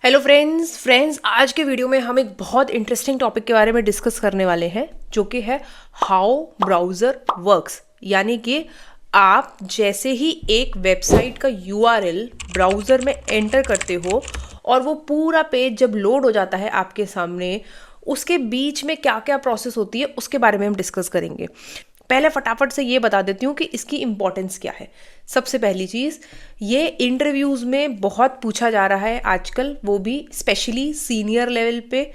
Hello friends आज के video में हम एक बहुत इंटरेस्टिंग टॉपिक के बारे में डिस्कस करने वाले हैं जो कि है हाउ ब्राउज़र वर्क्स। यानी कि आप जैसे ही एक वेबसाइट का यूआरएल ब्राउज़र में एंटर करते हो और वो पूरा पेज जब लोड हो जाता है आपके सामने, उसके बीच में क्या क्या प्रोसेस होती है उसके बारे में हम डिस्कस करेंगे। पहले फटाफट से ये बता देती हूँ कि इसकी इम्पोर्टेंस क्या है। सबसे पहली चीज़, ये इंटरव्यूज़ में बहुत पूछा जा रहा है आजकल, वो भी स्पेशली सीनियर लेवल पे,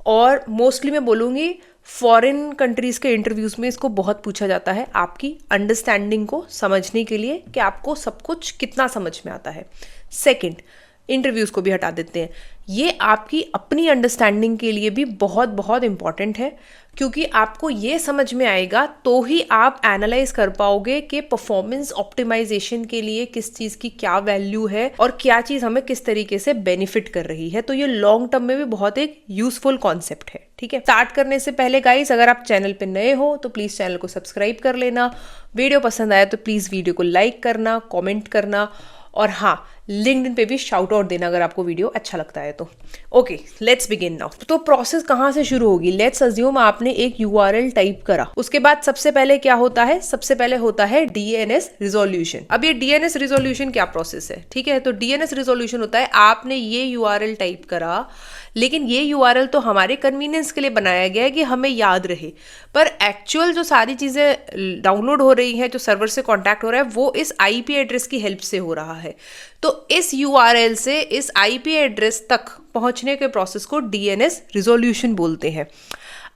और मोस्टली मैं बोलूँगी फॉरेन कंट्रीज़ के इंटरव्यूज़ में इसको बहुत पूछा जाता है, आपकी अंडरस्टैंडिंग को समझने के लिए कि आपको सब कुछ कितना समझ में आता है। सेकंड, इंटरव्यूज़ को भी हटा देते हैं, ये आपकी अपनी अंडरस्टैंडिंग के लिए भी बहुत बहुत इम्पॉर्टेंट है, क्योंकि आपको ये समझ में आएगा तो ही आप एनालाइज कर पाओगे कि परफॉर्मेंस ऑप्टिमाइजेशन के लिए किस चीज़ की क्या वैल्यू है और क्या चीज़ हमें किस तरीके से बेनिफिट कर रही है। तो ये लॉन्ग टर्म में भी बहुत एक यूजफुल कॉन्सेप्ट है। ठीक है, स्टार्ट करने से पहले गाइस, अगर आप चैनल पे नए हो तो प्लीज़ चैनल को सब्सक्राइब कर लेना, वीडियो पसंद आया तो प्लीज़ वीडियो को लाइक करना, कॉमेंट करना, और हाँ, लिंक्डइन पे भी शाउट आउट देना अगर आपको वीडियो अच्छा लगता है तो। Okay, let's begin now. तो प्रोसेस कहाँ से शुरू होगी? लेट्स अज्यूम आपने एक यूआरएल टाइप करा, उसके बाद सबसे पहले क्या होता है? सबसे पहले होता है डीएनएस रिजोल्यूशन। अब ये डीएनएस रिजोल्यूशन क्या प्रोसेस है? ठीक है, तो डीएनएस रिजोल्यूशन होता है आपने ये यूआरएल टाइप करा, लेकिन ये यूआरएल तो हमारे कन्वीनियंस के लिए बनाया गया है कि हमें याद रहे, पर एक्चुअल जो सारी चीज़ें डाउनलोड हो रही हैं, जो सर्वर से कांटेक्ट हो रहा है, वो इस आईपी एड्रेस की हेल्प से हो रहा है। तो इस यूआरएल से इस आईपी एड्रेस तक पहुंचने के प्रोसेस को डीएनएस रिजोल्यूशन बोलते हैं।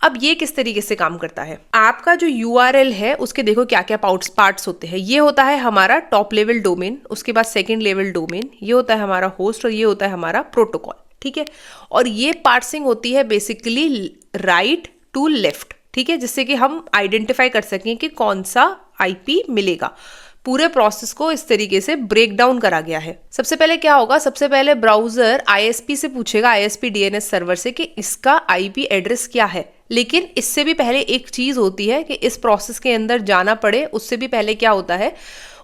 अब ये किस तरीके से काम करता है? आपका जो यूआरएल है उसके देखो क्या क्या पार्ट्स होते हैं। ये होता है हमारा टॉप लेवल डोमेन, उसके बाद सेकेंड लेवल डोमेन, ये होता है हमारा होस्ट, और ये होता है हमारा प्रोटोकॉल। ठीक है, और ये पार्सिंग होती है बेसिकली राइट टू लेफ्ट। ठीक है, जिससे कि हम आइडेंटिफाई कर सकें कि कौन सा आईपी मिलेगा। पूरे प्रोसेस को इस तरीके से ब्रेक डाउन करा गया है। सबसे पहले क्या होगा? सबसे पहले ब्राउजर आईएसपी से पूछेगा, आईएसपी डीएनएस सर्वर से, कि इसका आईपी एड्रेस क्या है। लेकिन इससे भी पहले एक चीज होती है कि इस प्रोसेस के अंदर जाना पड़े, उससे भी पहले क्या होता है?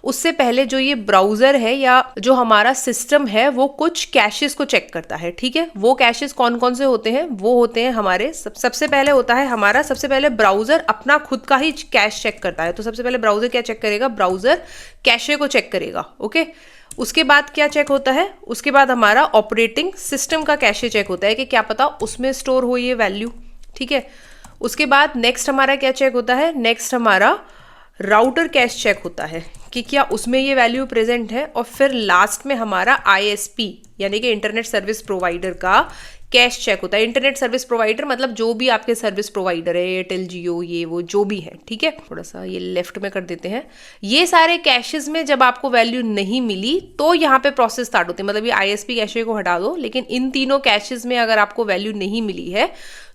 उससे पहले जो ये ब्राउजर है या जो हमारा सिस्टम है वो कुछ कैशेस को चेक करता है। ठीक है, वो कैशेस कौन कौन से होते हैं? वो होते हैं हमारे सबसे पहले होता है हमारा, सबसे पहले ब्राउजर अपना खुद का ही कैश चेक करता है। तो सबसे पहले ब्राउजर क्या चेक करेगा? ब्राउजर कैशे को चेक करेगा। ओके, उसके बाद क्या चेक होता है? उसके बाद हमारा ऑपरेटिंग सिस्टम का कैशे चेक होता है कि क्या पता उसमें स्टोर हो ये वैल्यू। ठीक है, उसके बाद नेक्स्ट हमारा क्या चेक होता है? नेक्स्ट हमारा राउटर कैश चेक होता है कि क्या उसमें ये वैल्यू प्रेजेंट है। और फिर लास्ट में हमारा आईएसपी यानी कि इंटरनेट सर्विस प्रोवाइडर का कैश चेक होता है। इंटरनेट सर्विस प्रोवाइडर मतलब जो भी आपके सर्विस प्रोवाइडर है, एयरटेल, जियो, ये वो जो भी है। ठीक है, थोड़ा सा ये लेफ्ट में कर देते हैं। ये सारे कैशेस में जब आपको वैल्यू नहीं मिली तो यहाँ पे प्रोसेस स्टार्ट होती है। मतलब ये आईएसपी कैशे को हटा दो, लेकिन इन तीनों कैशेस में अगर आपको वैल्यू नहीं मिली है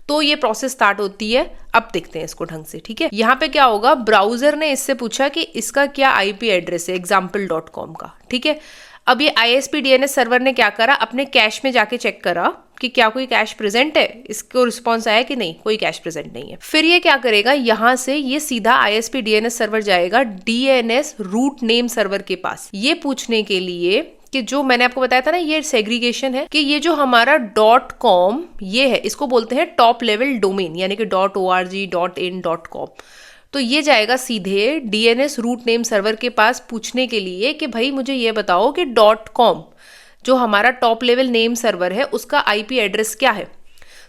तो ये प्रोसेस स्टार्ट होती है। अब देखते हैं इसको ढंग से। ठीक है, यहाँ पे क्या होगा? ब्राउजर ने इससे पूछा कि इसका क्या आईपी एड्रेस है example.com का। ठीक है, अब ये आईएसपी डीएनएस सर्वर ने क्या करा? अपने कैश में जाके चेक करा कि क्या कोई कैश प्रेजेंट है। इसको रिस्पॉन्स आया कि नहीं, कोई कैश प्रेजेंट नहीं है। फिर ये क्या करेगा? यहाँ से ये सीधा आईएसपी डीएनएस सर्वर जाएगा डीएनएस रूट नेम सर्वर के पास, ये पूछने के लिए कि जो मैंने आपको बताया था ना, ये सेग्रीगेशन है, कि ये जो हमारा .com ये है, इसको बोलते हैं टॉप लेवल डोमेन, यानी कि .org, .in, .com। तो ये जाएगा सीधे डीएनएस रूट नेम सर्वर के पास पूछने के लिए कि भाई मुझे ये बताओ कि .com जो हमारा टॉप लेवल नेम सर्वर है उसका आईपी एड्रेस क्या है।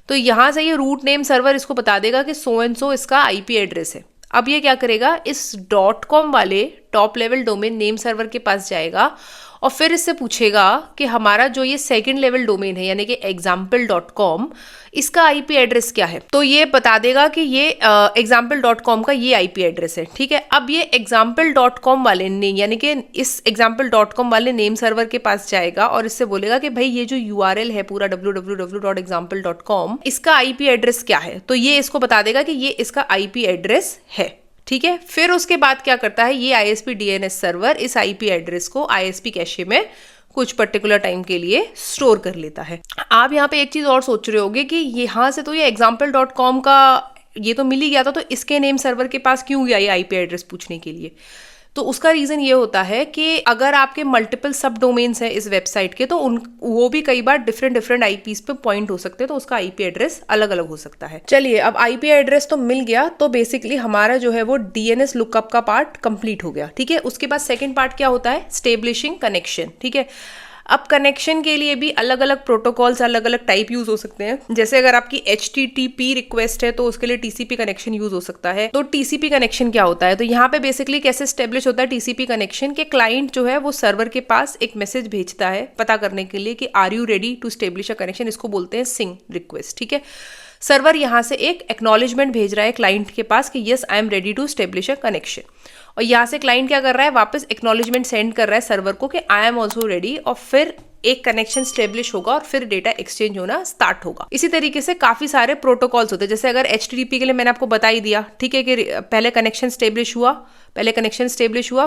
तो यहाँ से ये रूट नेम सर्वर इसको बता देगा कि सो एंड सो इसका आईपी एड्रेस है। अब ये क्या करेगा? इस .com वाले top level domain name server के पास जाएगा और फिर इससे पूछेगा कि हमारा जो ये सेकंड लेवल डोमेन है यानी कि example.com, इसका आईपी एड्रेस क्या है। तो ये बता देगा कि ये example.com का ये आईपी एड्रेस है। ठीक है, अब ये example.com वाले ने यानी कि इस example.com वाले नेम सर्वर के पास जाएगा और इससे बोलेगा कि भाई ये जो यूआरएल है पूरा www.example.com, इसका आईपी एड्रेस क्या है। तो ये इसको बता देगा कि ये इसका आईपी एड्रेस है। ठीक है, फिर उसके बाद क्या करता है? ये आईएसपी डीएनएस सर्वर इस आईपी एड्रेस को आईएसपी कैशे में कुछ पर्टिकुलर टाइम के लिए स्टोर कर लेता है। आप यहाँ पे एक चीज और सोच रहे होगे कि यहाँ से तो ये example.com का ये तो मिल ही गया था, तो इसके नेम सर्वर के पास क्यों गया ये आईपी एड्रेस पूछने के लिए? तो उसका रीज़न ये होता है कि अगर आपके मल्टीपल सब डोमेन्स हैं इस वेबसाइट के, तो वो भी कई बार डिफरेंट डिफरेंट आईपीज पे पॉइंट हो सकते हैं, तो उसका आईपी एड्रेस अलग अलग हो सकता है। चलिए, अब आईपी एड्रेस तो मिल गया, तो बेसिकली हमारा जो है वो डीएनएस लुकअप का पार्ट कंप्लीट हो गया। ठीक है, उसके बाद सेकेंड पार्ट क्या होता है, स्टेब्लिशिंग कनेक्शन। ठीक है, अब कनेक्शन के लिए भी अलग अलग प्रोटोकॉल्स, अलग अलग टाइप यूज हो सकते हैं। जैसे अगर आपकी HTTP रिक्वेस्ट है तो उसके लिए TCP कनेक्शन यूज हो सकता है। तो TCP कनेक्शन क्या होता है, तो यहाँ पे बेसिकली कैसे स्टेब्लिश होता है TCP कनेक्शन के, क्लाइंट जो है वो सर्वर के पास एक मैसेज भेजता है पता करने के लिए कि are you ready to establish a connection. इसको बोलते हैं सिंग रिक्वेस्ट। ठीक है, सर्वर यहाँ से एक एक्नॉलेजमेंट भेज रहा है क्लाइंट के पास कि yes I am ready to establish a connection, और यहाँ से क्लाइंट क्या कर रहा है, वापस एक्नॉलेजमेंट सेंड कर रहा है सर्वर को कि आई एम ऑल्सो रेडी, और फिर एक कनेक्शन स्टेब्लिश होगा और फिर डेटा एक्सचेंज होना स्टार्ट होगा। इसी तरीके से काफी सारे प्रोटोकॉल्स होते हैं। जैसे अगर HTTP के लिए मैंने आपको बता ही दिया, ठीक है, कि पहले कनेक्शन स्टेब्लिश हुआ,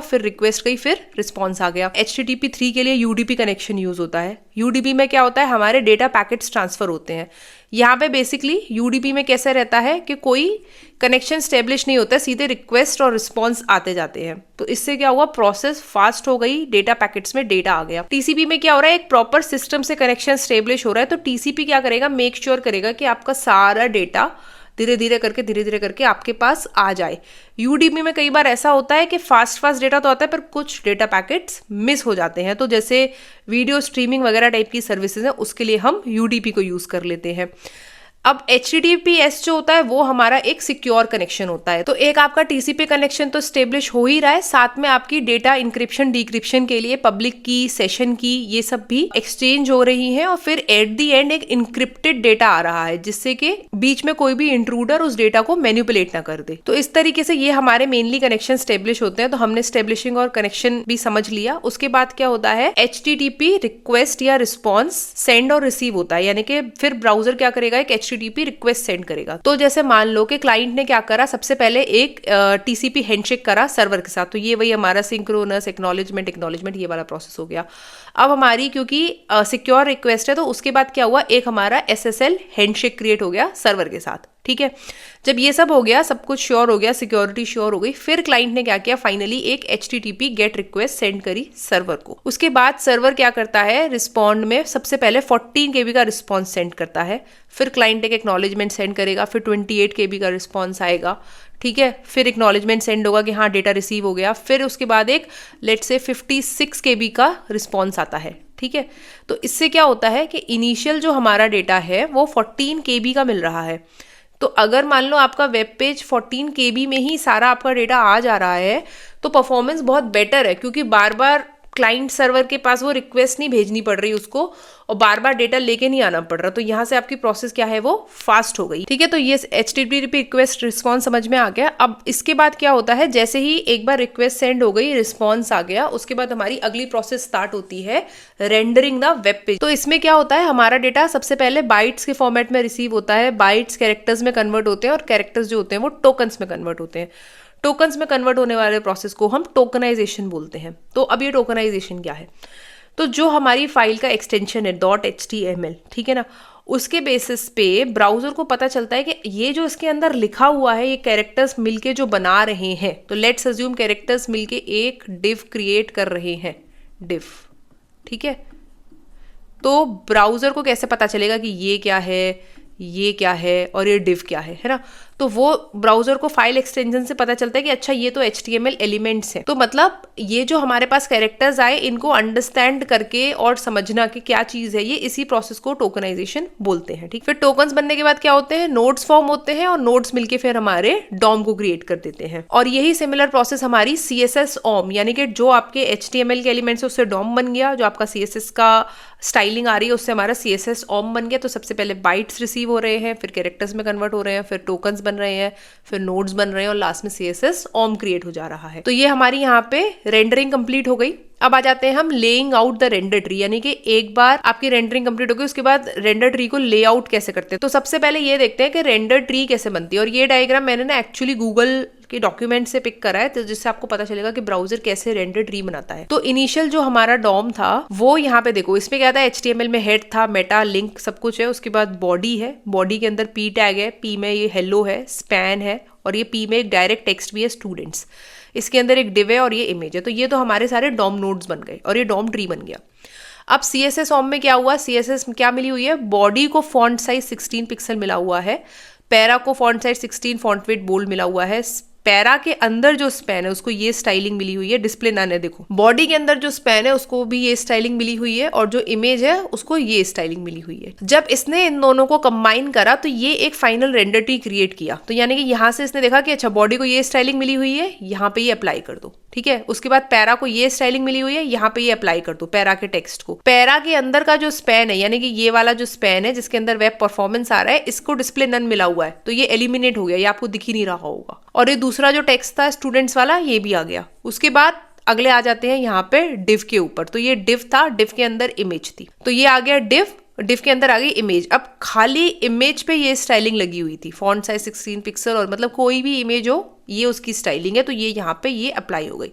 फिर रिक्वेस्ट गई, फिर रिस्पॉन्स आ गया। HTTP 3 के लिए UDP कनेक्शन यूज होता है। UDP में क्या होता है, हमारे डेटा पैकेट्स ट्रांसफर होते हैं। यहाँ पे बेसिकली UDP में कैसे रहता है कि कोई कनेक्शन स्टेब्लिश नहीं होता है, सीधे रिक्वेस्ट और रिस्पॉन्स आते जाते हैं। तो इससे क्या हुआ, प्रोसेस फास्ट हो गई, डेटा पैकेट्स में डेटा आ गया। TCP में क्या हो रहा है, एक प्रॉपर सिस्टम से कनेक्शन स्टेब्लिश हो रहा है, तो TCP क्या करेगा, मेक श्योर करेगा कि आपका सारा डेटा धीरे धीरे करके आपके पास आ जाए। UDP में कई बार ऐसा होता है कि फास्ट डेटा तो आता है पर कुछ डेटा पैकेट्स मिस हो जाते हैं, तो जैसे वीडियो स्ट्रीमिंग वगैरह टाइप की सर्विसेज है, उसके लिए हम UDP को यूज कर लेते हैं। अब HTTPS जो होता है वो हमारा एक सिक्योर कनेक्शन होता है। तो एक आपका TCP कनेक्शन तो स्टेब्लिश हो ही रहा है, साथ में आपकी डेटा इंक्रिप्शन डिक्रिप्शन के लिए पब्लिक की, सेशन की, ये सब भी एक्सचेंज हो रही हैं, और फिर एट दी एंड एक इंक्रिप्टेड डेटा आ रहा है जिससे कि बीच में कोई भी इंट्रूडर उस डेटा को मैनिपुलेट ना कर दे। तो इस तरीके से ये हमारे मेनली कनेक्शन स्टेब्लिश होते हैं। तो हमने स्टेब्लिशिंग और कनेक्शन भी समझ लिया। उसके बाद क्या होता है, HTTP रिक्वेस्ट या रिस्पॉन्स सेंड और रिसीव होता है, यानी कि फिर ब्राउजर क्या करेगा, एक HTTP रिक्वेस्ट सेंड करेगा। तो जैसे मान लो कि क्लाइंट ने क्या करा, सबसे पहले एक TCP हैंडशेक करा सर्वर के साथ, तो ये वही हमारा सिंक्रोनस एक्नॉलेजमेंट ये वाला प्रोसेस हो गया। अब हमारी क्योंकि सिक्योर रिक्वेस्ट है, तो उसके बाद क्या हुआ, एक हमारा SSL हैंडशेक क्रिएट हो गया सर्वर के साथ। ठीक है, जब ये सब हो गया, सब कुछ श्योर हो गया, सिक्योरिटी श्योर हो गई, फिर क्लाइंट ने क्या किया, फाइनली एक HTTP गेट रिक्वेस्ट सेंड करी सर्वर को। उसके बाद सर्वर क्या करता है, रिस्पॉन्ड में सबसे पहले 14 KB का रिस्पॉन्स सेंड करता है, फिर क्लाइंट एक एक्नॉलेजमेंट सेंड करेगा, फिर 28 KB का रिस्पॉन्स आएगा। ठीक है, फिर एक्नॉलेजमेंट सेंड होगा कि हाँ डेटा रिसीव हो गया, फिर उसके बाद एक लेट्स से 56 KB का रिस्पॉन्स आता है। ठीक है, तो इससे क्या होता है कि इनिशियल जो हमारा डेटा है वो 14 KB का मिल रहा है। तो अगर मान लो आपका वेब पेज 14 KB में ही सारा आपका डेटा आ जा रहा है, तो परफॉर्मेंस बहुत बेटर है, क्योंकि बार बार क्लाइंट सर्वर के पास वो रिक्वेस्ट नहीं भेजनी पड़ रही उसको, और बार बार डेटा लेके नहीं आना पड़ रहा। तो यहाँ से आपकी प्रोसेस क्या है, वो फास्ट हो गई। ठीक है, तो ये HTTP रिक्वेस्ट रिस्पॉन्स समझ में आ गया। अब इसके बाद क्या होता है, जैसे ही एक बार रिक्वेस्ट सेंड हो गई, रिस्पॉन्स आ गया, उसके बाद हमारी अगली प्रोसेस स्टार्ट होती है, रेंडरिंग द वेब पेज। तो इसमें क्या होता है, हमारा डेटा सबसे पहले बाइट्स के फॉर्मेट में रिसीव होता है, बाइट्स कैरेक्टर्स में कन्वर्ट होते हैं, और कैरेक्टर्स जो होते हैं वो टोकन्स में कन्वर्ट होते हैं। टोकन्स में कन्वर्ट होने वाले प्रोसेस को हम टोकनाइजेशन बोलते हैं। तो अब ये टोकनाइजेशन क्या है, तो जो हमारी फाइल का एक्सटेंशन है .html, ठीक है ना, उसके बेसिस पे ब्राउजर को पता चलता है कि ये जो इसके अंदर लिखा हुआ है, ये कैरेक्टर्स मिलके जो बना रहे हैं, तो लेट्स अज्यूम कैरेक्टर्स मिलके एक डिव क्रिएट कर रहे हैं, डिव। ठीक है, तो ब्राउजर को कैसे पता चलेगा कि ये क्या है और ये डिव क्या है ना, तो वो ब्राउजर को फाइल एक्सटेंशन से पता चलता है कि अच्छा ये तो HTML एलिमेंट्स हैं। तो मतलब ये जो हमारे पास कैरेक्टर्स आए, इनको अंडरस्टैंड करके और समझना कि क्या चीज है ये, इसी प्रोसेस को टोकनाइजेशन बोलते हैं। ठीक, फिर टोकन्स बनने के बाद क्या होते हैं, नोड्स फॉर्म होते हैं, और नोड्स मिलके फिर हमारे डॉम को क्रिएट कर देते हैं। और यही सिमिलर प्रोसेस हमारी CSS OM, यानी कि जो आपके HTML के एलिमेंट्स है उससे डॉम बन गया, जो आपका CSS का स्टाइलिंग आ रही है उससे हमारा CSS OM बन गया। तो सबसे पहले बाइट्स रिसीव हो रहे हैं, फिर कैरेक्टर्स में कन्वर्ट हो रहे हैं, फिर टोकन्स बन रहे हैं, फिर नोड्स बन रहे हैं, और लास्ट में CSS OM क्रिएट हो जा रहा है। तो ये हमारी यहाँ पे रेंडरिंग कंप्लीट हो गई। अब आ जाते हैं हम laying out the render tree, यानी कि एक बार आपकी रेंडरिंग कंप्लीट हो गई, उसके बाद रेंडर ट्री को लेआउट कैसे करते हैं। तो सबसे पहले ये देखते हैं कि रेंडर ट्री कैसे बनती है, और ये डायग्राम मैंने ना एक्चुअली गूगल के डॉक्यूमेंट से पिक करा है, तो जिससे आपको पता चलेगा कि ब्राउजर कैसे रेंडर ट्री बनाता है। तो इनिशियल जो हमारा डॉम था वो यहाँ पे देखो, इसमें क्या था, HTML में हेड था, मेटा, लिंक सब कुछ है। उसके बाद बॉडी है, बॉडी के अंदर P टैग है, P में ये हेलो है, स्पैन है, और ये P में एक डायरेक्ट टेक्स्ट भी है, स्टूडेंट्स। इसके अंदर एक डिव है और ये इमेज है। तो ये तो हमारे सारे डॉम नोड्स बन गए और ये डॉम ट्री बन गया। अब CSS OM में क्या हुआ, CSS में क्या मिली हुई है, बॉडी को फॉन्ट साइज 16 पिक्सल मिला हुआ है, पैरा को font size 16, font weight bold मिला हुआ है, पैरा के अंदर जो स्पैन है उसको ये स्टाइलिंग मिली हुई है, डिस्प्ले नन है देखो। बॉडी के अंदर जो स्पैन है उसको भी ये स्टाइलिंग मिली हुई है, और जो इमेज है उसको ये स्टाइलिंग मिली हुई है। जब इसने इन दोनों को कंबाइन करा तो ये एक फाइनल रेंडर ट्री क्रिएट किया। तो यानी कि यहाँ से इसने देखा कि अच्छा बॉडी को ये स्टाइलिंग मिली हुई है, यहाँ पे ये अप्लाई कर दो, ठीक है। उसके बाद पैरा को ये स्टाइलिंग मिली हुई है, यहाँ पे ये अप्लाई कर दो पैरा के टेक्स्ट को। पैरा के अंदर का जो स्पैन है, यानी कि ये वाला जो स्पैन है जिसके अंदर वेब परफॉर्मेंस आ रहा है, इसको डिस्प्ले नन मिला हुआ है, तो ये एलिमिनेट हो गया, ये आपको दिख ही नहीं रहा होगा। और ये दूसरा जो टेक्स्ट था स्टूडेंट्स वाला, ये भी आ गया। उसके बाद अगले आ जाते हैं यहाँ पे डिव के ऊपर। तो ये डिव था, डिव के अंदर इमेज थी, तो ये आ गया डिव के अंदर आ गई इमेज। अब खाली इमेज पे ये स्टाइलिंग लगी हुई थी, फॉन्ट साइज 16 पिक्सल, और मतलब कोई भी इमेज हो ये उसकी स्टाइलिंग है, तो ये यहाँ पे ये अप्लाई हो गई।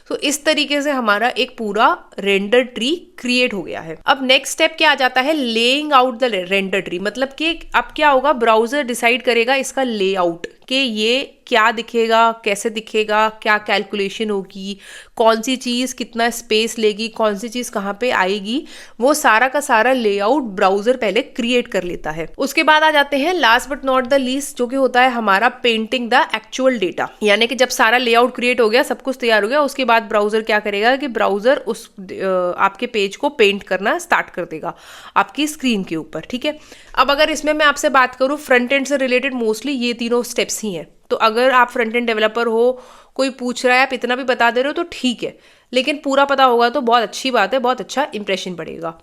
तो इस तरीके से हमारा एक पूरा रेंडर ट्री क्रिएट हो गया है। अब नेक्स्ट स्टेप क्या आ जाता है, laying out the render tree. मतलब कि अब क्या होगा, ब्राउजर डिसाइड करेगा इसका लेआउट, कि ये क्या दिखेगा, कैसे दिखेगा, क्या कैलकुलेशन होगी, कौन सी चीज़ कितना स्पेस लेगी, कौन सी चीज़ कहाँ पे आएगी, वो सारा का सारा लेआउट ब्राउजर पहले क्रिएट कर लेता है। उसके बाद आ जाते हैं last but not the least, जो कि होता है हमारा पेंटिंग द एक्चुअल डेटा। यानी कि जब सारा लेआउट क्रिएट हो गया, सब कुछ तैयार हो गया, उसके बाद ब्राउजर क्या करेगा कि ब्राउजर उस आपके पेज को पेंट करना स्टार्ट कर देगा आपकी स्क्रीन के ऊपर, ठीक है। अब अगर इसमें मैं आपसे बात करूँ फ्रंट एंड से रिलेटेड, मोस्टली ये तीनों स्टेप्स ही हैं। तो अगर आप फ्रंट एंड डेवलपर हो, कोई पूछ रहा है, आप इतना भी बता दे रहे हो तो ठीक है, लेकिन पूरा पता होगा तो बहुत अच्छी बात है, बहुत अच्छा इंप्रेशन पड़ेगा,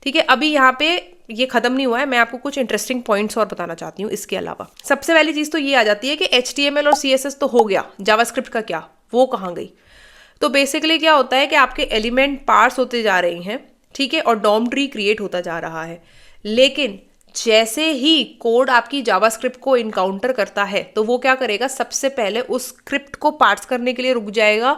ठीक है। अभी यहाँ पे ये खत्म नहीं हुआ है, मैं आपको कुछ इंटरेस्टिंग पॉइंट्स और बताना चाहती हूँ। इसके अलावा सबसे पहली चीज़ तो ये आ जाती है कि HTML और CSS तो हो गया, जावास्क्रिप्ट का क्या, वो कहाँ गई। तो बेसिकली क्या होता है कि आपके एलिमेंट पार्स होते जा रहे हैं, ठीक है, और डॉम ट्री क्रिएट होता जा रहा है। लेकिन जैसे ही कोड आपकी जावास्क्रिप्ट को इनकाउंटर करता है, तो वो क्या करेगा, सबसे पहले उस स्क्रिप्ट को पार्स करने के लिए रुक जाएगा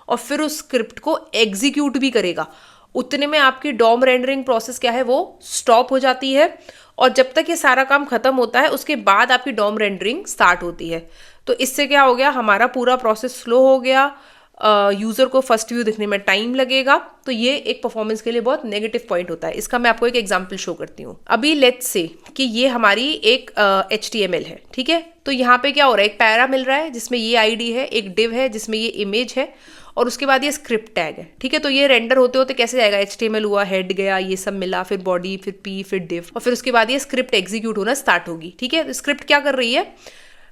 और फिर उस स्क्रिप्ट को एग्जीक्यूट भी करेगा। उतने में आपकी डॉम रेंडरिंग प्रोसेस क्या है, वो स्टॉप हो जाती है, और जब तक ये सारा काम खत्म होता है उसके बाद आपकी डॉम रेंडरिंग स्टार्ट होती है। तो इससे क्या हो गया, हमारा पूरा प्रोसेस स्लो हो गया, यूज़र को फर्स्ट व्यू दिखने में टाइम लगेगा। तो ये एक परफॉर्मेंस के लिए बहुत नेगेटिव पॉइंट होता है। इसका मैं आपको एक एग्जांपल शो करती हूँ। अभी लेट्स से कि ये हमारी एक HTML है, ठीक है। तो यहाँ पे क्या हो रहा है, एक पैरा मिल रहा है जिसमें ये ID है, एक डिव है जिसमें ये इमेज है, और उसके बाद ये स्क्रिप्ट टैग है, ठीक है। तो ये रेंडर होते होते कैसे जाएगा, HTML हुआ, हेड गया, ये सब मिला, फिर बॉडी, फिर P, फिर डिव, और फिर उसके बाद ये स्क्रिप्ट एग्जीक्यूट होना स्टार्ट होगी, ठीक है। स्क्रिप्ट क्या कर रही है,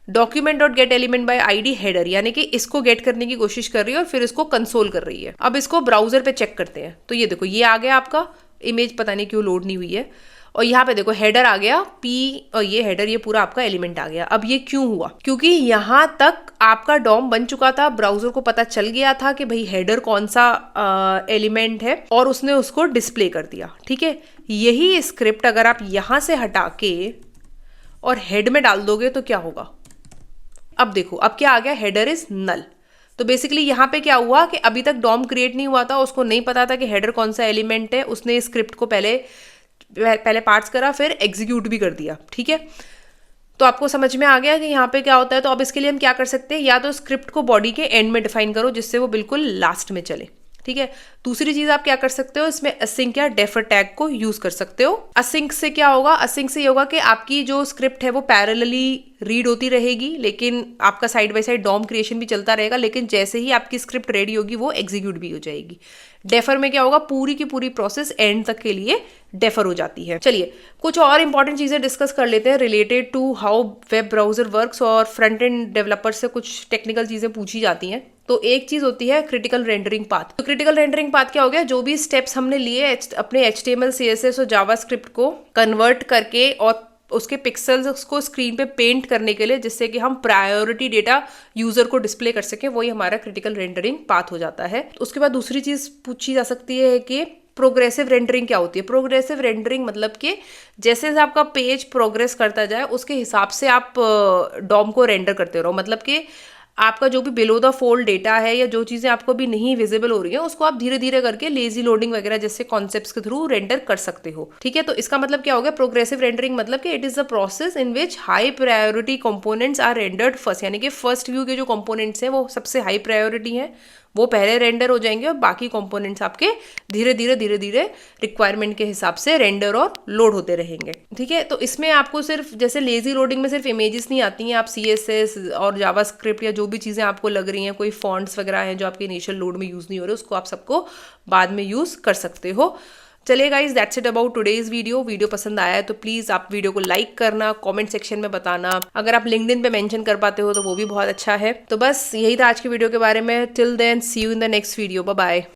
document dot gate element by ID header, यानी कि इसको गेट करने की कोशिश कर रही है और फिर इसको कंसोल कर रही है। अब इसको ब्राउजर पे चेक करते हैं। तो ये देखो, ये आ गया आपका इमेज, पता नहीं क्यों लोड नहीं हुई है, और यहाँ पे देखो हेडर आ गया P, और ये हेडर, ये पूरा आपका एलिमेंट आ गया। अब ये क्यों हुआ, क्योंकि यहाँ तक आपका डॉम बन चुका था, ब्राउजर को पता चल गया था कि भाई हेडर कौन सा एलिमेंट है, और उसने उसको डिस्प्ले कर दिया, ठीक है। यही स्क्रिप्ट अगर आप यहाँ से हटा के और हेड में डाल दोगे तो क्या होगा, अब देखो, अब क्या आ गया, हेडर इज नल। तो बेसिकली यहाँ पे क्या हुआ कि अभी तक डॉम क्रिएट नहीं हुआ था, उसको नहीं पता था कि हेडर कौन सा एलिमेंट है, उसने स्क्रिप्ट को पहले पार्ट्स करा, फिर एग्जीक्यूट भी कर दिया, ठीक है। तो आपको समझ में आ गया कि यहाँ पे क्या होता है। तो अब इसके लिए हम क्या कर सकते हैं, या तो स्क्रिप्ट को बॉडी के एंड में डिफाइन करो जिससे वो बिल्कुल लास्ट में चले, ठीक है। दूसरी चीज आप क्या कर सकते हो, इसमें असिंक या डेफर टैग को यूज कर सकते हो। असिंक से क्या होगा, असिंक से ये होगा कि आपकी जो स्क्रिप्ट है वो पैरेलली रीड होती रहेगी, लेकिन आपका side by side DOM creation भी चलता रहेगा, लेकिन जैसे ही आपकी स्क्रिप्ट रेडी होगी वो एग्जीक्यूट भी हो जाएगी। डेफर में क्या होगा, पूरी की पूरी प्रोसेस एंड तक के लिए डेफर हो जाती है। चलिए कुछ और इंपॉर्टेंट चीजें डिस्कस कर लेते हैं related to how web browser works, और फ्रंट एंड डेवलपर से कुछ टेक्निकल चीजें पूछी जाती हैं। तो एक चीज होती है क्रिटिकल रेंडरिंग पाथ। तो क्रिटिकल रेंडरिंग पाथ क्या हो गया, जो भी स्टेप्स हमने लिए अपने HTML, CSS और जावास्क्रिप्ट को कन्वर्ट करके और उसके पिक्सल्स को स्क्रीन पे पेंट करने के लिए, जिससे कि हम प्रायोरिटी डेटा यूजर को डिस्प्ले कर सकें, वही हमारा क्रिटिकल रेंडरिंग पाथ हो जाता है। उसके बाद दूसरी चीज पूछी जा सकती है कि प्रोग्रेसिव रेंडरिंग क्या होती है। प्रोग्रेसिव रेंडरिंग मतलब कि जैसे जैसे आपका पेज प्रोग्रेस करता जाए उसके हिसाब से आप डॉम को रेंडर करते रहो। मतलब कि आपका जो भी बिलो द फोल्ड डेटा है या जो चीज़ें आपको अभी नहीं विजिबल हो रही है उसको आप धीरे धीरे करके लेजी लोडिंग वगैरह जैसे कॉन्सेप्ट्स के थ्रू रेंडर कर सकते हो। ठीक है, तो इसका मतलब क्या हो गया, प्रोग्रेसिव रेंडरिंग मतलब कि it is the process in which high priority components are rendered first, यानी कि फर्स्ट व्यू के जो कंपोनेंट्स हैं वो सबसे हाई प्रायोरिटी हैं, वो पहले रेंडर हो जाएंगे और बाकी कंपोनेंट्स आपके धीरे धीरे रिक्वायरमेंट के हिसाब से रेंडर और लोड होते रहेंगे। ठीक है, तो इसमें आपको सिर्फ जैसे लेजी लोडिंग में सिर्फ इमेजेस नहीं आती हैं, आप CSS और जावास्क्रिप्ट या जो भी चीज़ें आपको लग रही हैं, कोई फॉन्ट्स वगैरह हैं जो आपके इनिशियल लोड में यूज़ नहीं हो रहे, उसको आप सबको बाद में यूज़ कर सकते हो। चलिए guys, that's it about today's video पसंद आया है तो प्लीज़ आप वीडियो को लाइक करना, कमेंट सेक्शन में बताना, अगर आप लिंक्डइन पे मेंशन कर पाते हो तो वो भी बहुत अच्छा है। तो बस यही था आज की वीडियो के बारे में। Till then see you in the next video, bye bye.